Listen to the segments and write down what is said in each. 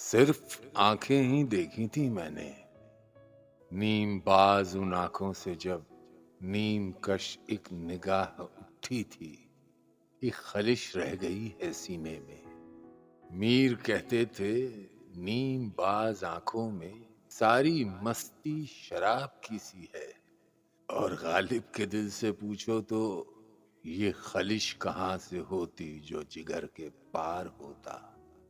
صرف آنکھیں ہی دیکھی تھی میں نے، نیم باز ان آنکھوں سے جب نیم کش ایک نگاہ اٹھی تھی، ایک خلش رہ گئی ہے سینے میں۔ میر کہتے تھے نیم باز آنکھوں میں ساری مستی شراب کی سی ہے، اور غالب کے دل سے پوچھو تو یہ خلش کہاں سے ہوتی جو جگر کے پار ہوتا۔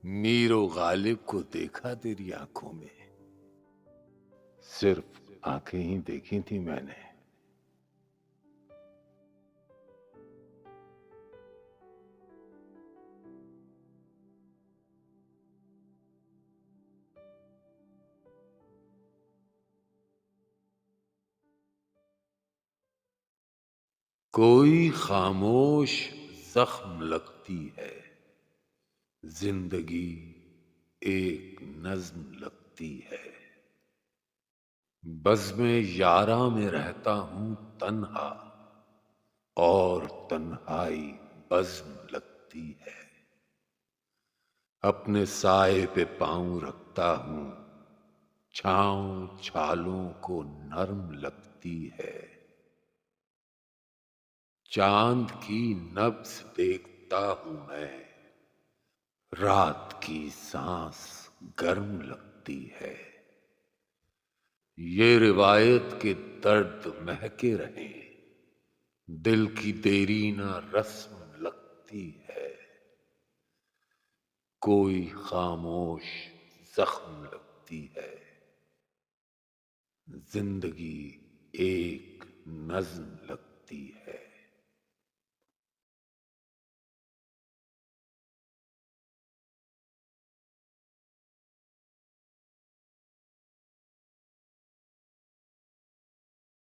میر و غالب کو دیکھا تیری آنکھوں میں، صرف آنکھیں ہی دیکھی تھی میں نے۔ کوئی خاموش زخم لگتی ہے زندگی، ایک نظم لگتی ہے۔ بزم یاراں میں رہتا ہوں تنہا، اور تنہائی بزم لگتی ہے۔ اپنے سائے پہ پاؤں رکھتا ہوں، چھاؤں چھالوں کو نرم لگتی ہے۔ چاند کی نبض دیکھتا ہوں میں، رات کی سانس گرم لگتی ہے۔ یہ روایت کے درد مہکے رہیں، دل کی دیرینہ رسم لگتی ہے۔ کوئی خاموش زخم لگتی ہے زندگی، ایک نظم لگتی ہے۔